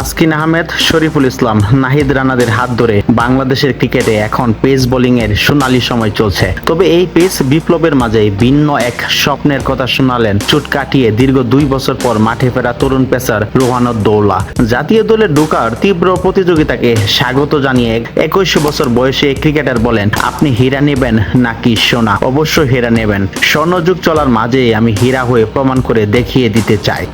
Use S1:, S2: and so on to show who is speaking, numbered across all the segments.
S1: তাসকিন আহমেদ, শরীফুল ইসলাম, নাহিদ রানাদের হাত ধরে বাংলাদেশের ক্রিকেটে এখন পেস বোলিং এর সোনালী সময় চলছে। তবে এই পেস বিপ্লবের মাঝে ভিন্ন এক স্বপ্নের কথা শোনালেন চোট কাটিয়ে দীর্ঘ 2 বছর পর মাঠে ফেরা তরুণ পেসার রোহানউদ্দৌলা। জাতীয় দলে ঢোকার তীব্র প্রতিযোগিতাকে স্বাগত জানিয়ে 21 বছর বয়সে ক্রিকেটার বলেন, আপনি হীরা নেবেন নাকি সোনা? অবশ্যই হীরা নেবেন। স্বর্ণযুগ চলার মাঝে আমি হীরা হয়ে প্রমাণ করে দেখিয়ে দিতে চাই।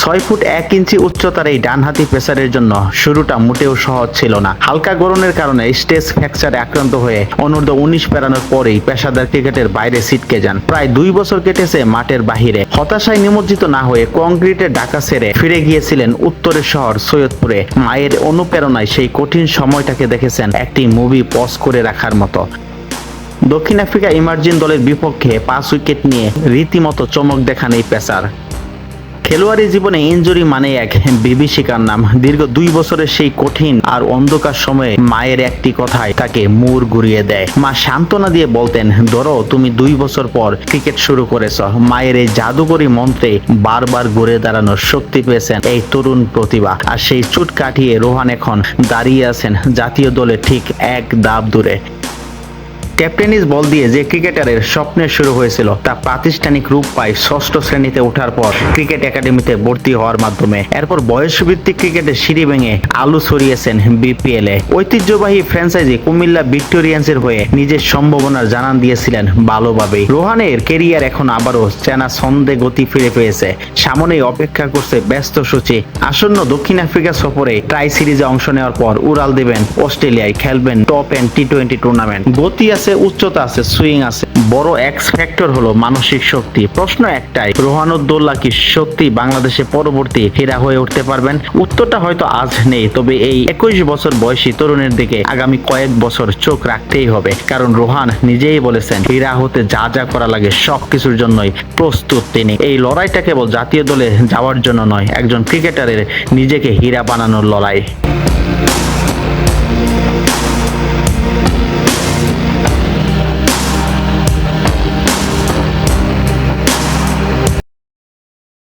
S1: 6 ফুট 1 ইঞ্চি উচ্চতার এই ডানহাতি পেসারের জন্য শুরুটা মোটেও সহজ ছিল না। হালকা গরমের কারণে স্টেজ ফ্র্যাকচারে আক্রান্ত হয়ে অনূর্ধ্ব-19 পেরানোর পরেই পেশাদার ক্রিকেটের বাইরে ছিটকে যান। প্রায় 2 বছর কেটেছে মাঠের বাহিরে। হতাশায় নিমজ্জিত না হয়ে কংক্রিটের ঢাকা ছেড়ে ফিরে গিয়েছিলেন উত্তরের শহর সৈয়দপুরে। মায়ের অনুপ্রেরণায় সেই কঠিন সময়টাকে দেখেছেন একটি মুভি পজ করে রাখার মতো। দক্ষিণ আফ্রিকা ইমার্জিং দলের বিপক্ষে 5 উইকেট নিয়ে রীতিমতো চমক দেখান এই পেসার। খেলোয়াড়ি জীবনে ইনজুরি মানে এক বিভীষিকার নাম। দীর্ঘ 2 বছরের সেই কঠিন আর অন্ধকার সময়ে মায়ের একটি কথায় তাকে মুড় ঘুরিয়ে দেয়। মা সান্ত্বনা দিয়ে বলতেন, ধরো তুমি 2 বছর পর ক্রিকেট শুরু করেছ। মায়ের এই জাদুকরী মন্ত্রে বারবার ঘুরে দাঁড়ানোর শক্তি পেয়েছেন এই তরুণ প্রতিভা। আর সেই চোট কাটিয়ে রোহান এখন দাঁড়িয়ে আছেন জাতীয় দলে ঠিক এক ধাপ দূরে। ক্যাপ্টেনিস বল দিয়ে যে ক্রিকেটারের স্বপ্নের শুরু হয়েছিল তা প্রাতিষ্ঠানিক রূপ পায় 6ষ্ঠ শ্রেণীতে ওঠার পর ক্রিকেট একাডেমিতে ভর্তি হওয়ার মাধ্যমে। এরপর বয়সভিত্তিক ক্রিকেটের সিঁড়ি ভেঙে আলু ছড়িয়েছেন বিপিএল এ। ঐতিহ্যবাহী ফ্র্যাঞ্চাইজি কুমিল্লা ভিক্টোরিয়ান্সের হয়ে নিজের সম্ভাবনার জানান দিয়েছিলেন ভালোভাবেই। রোহানের কেরিয়ার এখন আবারও চেনা ছন্দে গতি ফিরে পেয়েছে। সামনেই অপেক্ষা করছে ব্যস্ত সূচি। আসন্ন দক্ষিণ আফ্রিকা সফরে ট্রাই সিরিজে অংশ নেওয়ার পর উড়াল দেবেন অস্ট্রেলিয়ায়, খেলবেন টপ এন্ড টি20 টুর্নামেন্ট। গতি আছে, উচ্চতা আছে, সুইং আছে। বড় এক্স ফ্যাক্টর হলো মানসিক শক্তি। প্রশ্ন একটাই, রোহানউদ্দৌলা কি সত্যি বাংলাদেশে পরবর্তী হীরা হয়ে উঠতে পারবেন? উত্তরটা হয়তো আজ নেই, তবে এই 21 বছর বয়সী তরুণের দিকে আগামী কয়েক বছর চোখ রাখতেই হবে। কারণ রোহান নিজেই বলেছেন, হীরা হতে যা যা করা লাগে সবকিছুর জন্যই প্রস্তুত তিনি। এই লড়াইটা কেবল জাতীয় দলে যাওয়ার জন্য নয়, একজন ক্রিকেটারের নিজেকে হীরা বানানোর লড়াই।